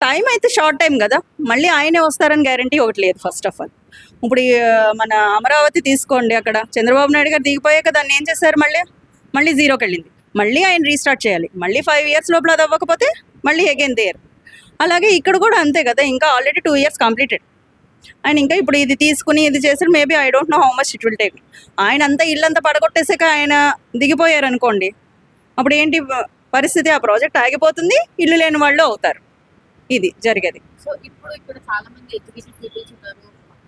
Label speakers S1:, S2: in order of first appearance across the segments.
S1: Time అయితే short time కదా, మళ్ళీ ఆయనే వస్తారని గ్యారంటీ ఒకటి లేదు. ఫస్ట్ ఆఫ్ ఆల్ ఇప్పుడు మన అమరావతి తీసుకోండి, అక్కడ చంద్రబాబు నాయుడు గారు దిగిపోయాక దాన్ని ఏం చేశారు, మళ్ళీ జీరోకి వెళ్ళింది. మళ్ళీ ఆయన రీస్టార్ట్ చేయాలి. మళ్ళీ 5 years లోపల అది అవ్వకపోతే మళ్ళీ అగైన్ దేర్. అలాగే ఇక్కడ కూడా అంతే కదా, ఇంకా ఆల్రెడీ 2 years కంప్లీటెడ్. ఆయన ఇంకా ఇప్పుడు ఇది తీసుకుని ఇది చేసాడు. Maybe I don't know how much it will take. ఆయన అంతా ఇల్లంతా పడగొట్టేసాక ఆయన దిగిపోయారు అనుకోండి, అప్పుడు ఏంటి పరిస్థితి? ఆ ప్రాజెక్ట్ ఆగిపోతుంది, ఇల్లు లేని వాళ్ళు అవుతారు. ఇది జరిగేది.
S2: సో ఇప్పుడు ఇక్కడ చాలా మంది ఎడ్యుకేషన్ పీపుల్స్ ఉన్నారు,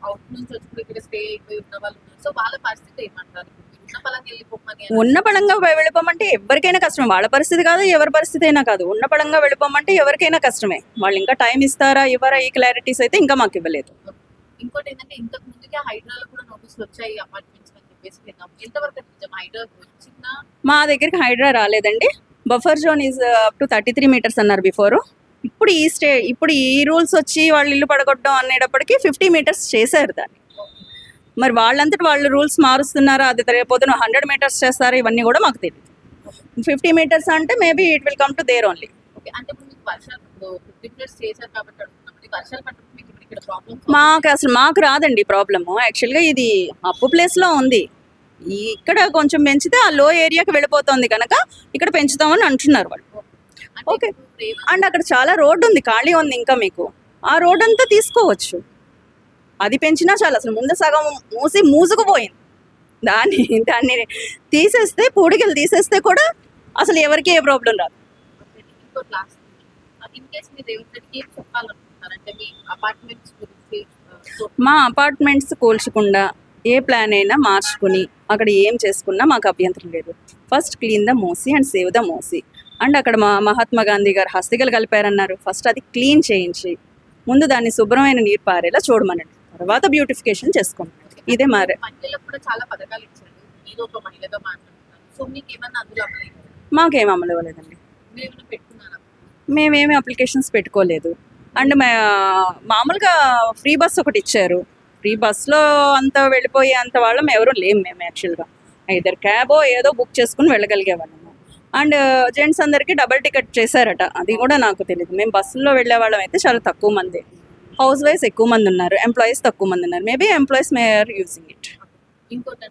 S2: అవుట్ నుంచి వచ్చి ఇక్కడ స్టే అయిపోయి ఉన్న వాళ్ళు ఉన్నారు. సో వాళ్ళ పరిస్థితి ఏమంటారు? ఉన్న పలంగా వెళ్ళిపోమని
S1: ఉన్న పళంగా వెళ్ళిపోమంటే ఎవరికైనా కష్టమే. వాళ్ళ పరిస్థితి కాదు, ఎవరి పరిస్థితి అయినా కాదు. ఉన్న పళంగా వెళ్ళిపోమంటే ఎవరికైనా కష్టమే. వాళ్ళు ఇంకా టైం ఇస్తారా ఇవ్వరా, ఈ క్లారిటీస్ అయితే ఇంకా మాకు ఇవ్వలేదు.
S2: ఇంకోటి ఏంటంటే ఇంతకు ముందుకే హైడ్రాలో కూడా నోటీసులు వచ్చాయి అపార్ట్మెంట్స్ అని చెప్పేసి విన్నాం. ఎంతవరకు నిజం? హైడ్రా వచ్చిందా?
S1: మా దగ్గరికి హైడ్రా రాలేదండి. Buffer zone is up to 33 meters అన్నారు బిఫోర్. ఇప్పుడు ఈ రూల్స్ వచ్చి వాళ్ళు ఇల్లు పడగొట్టడం అనేటప్పటికి 50 meters చేశారు దాన్ని. మరి వాళ్ళంతటి వాళ్ళు రూల్స్ మారుస్తున్నారా, అది రేపొద్దున 100 meters చేస్తారా, ఇవన్నీ కూడా మాకు తెలియదు. 50 meters అంటే maybe it will come to their only.
S2: Okay, అంటే ఇప్పుడు మీకు వర్షాలు 50 minutes చేశారు కాబట్టి అడుగుతున్నాం, వర్షాలు పట్టడం మీకు ఇప్పుడు ఇక్కడ ప్రాబ్లమ్?
S1: మాకు రాదండి ప్రాబ్లము. యాక్చువల్గా ఇది అప్పు ప్లేస్లో ఉంది. ఇక్కడ కొంచెం పెంచితే ఆ లో ఏరియాకి వెళ్ళిపోతుంది కనుక ఇక్కడ పెంచుతామని అంటున్నారు వాళ్ళు. ఓకే, అండ్ అక్కడ చాలా రోడ్డు ఉంది, ఖాళీ ఉంది. ఇంకా మీకు ఆ రోడ్ అంతా తీసుకోవచ్చు. అది పెంచినా చాలా, అసలు ముందు సగం మూసుకుపోయింది. దాన్ని తీసేస్తే, పూడికలు తీసేస్తే కూడా అసలు ఎవరికి ఏ ప్రాబ్లం రాదు.
S2: ఇంకో క్లాస్ ఇన్ కేస్ మీరు ఎవరికి ఏం చెప్పాలనుకుంటున్నారంటే మీ అపార్ట్మెంట్స్ గురించి?
S1: మా అపార్ట్మెంట్స్ కూల్చకుండా ఏ ప్లాన్ అయినా మార్చుకుని అక్కడ ఏం చేసుకున్నా మాకు అభ్యంతరం లేదు. First clean the మోసీ and save the మోసీ. And అక్కడ మా మహాత్మా గాంధీ గారు హస్తికలు కలిపారన్నారు. ఫస్ట్ అది క్లీన్ చేయించి ముందు దాన్ని శుభ్రమైన నీరు పారేలా చూడమనండి, తర్వాత బ్యూటిఫికేషన్ చేసుకోండి. ఇదే మారే.
S2: మహిళలకు కూడా చాలా పథకాలు ఇచ్చారు, మీరు ఒక మహిళగా మాట్లాడుతున్నారు. సో మీకు ఏమన్నా అందులో అప్లై?
S1: మాకేం అమలు అవ్వలేదండి.
S2: మీరు ఏమైనా పెట్టుకున్నారా?
S1: మేమేమి అప్లికేషన్స్ పెట్టుకోలేదు. అండ్ మామూలుగా ఫ్రీ బస్ ఒకటి ఇచ్చారు. ఫ్రీ బస్లో అంత వెళ్ళిపోయే అంత వాళ్ళం ఎవరు లేము మేము. యాక్చువల్గా ఇద్దరు క్యాబో ఏదో బుక్ చేసుకుని వెళ్ళగలిగే వాళ్ళము. అండ్ జెంట్స్ అందరికీ డబల్ టికెట్ చేశారట, అది కూడా నాకు తెలియదు. మేము బస్సులో వెళ్ళే వాళ్ళం అయితే చాలా తక్కువ మంది. హౌస్ వైఫ్ ఎక్కువ మంది ఉన్నారు, ఎంప్లాయీస్ తక్కువ మంది ఉన్నారు. Maybe employees may are using it.
S2: ఇంకోటి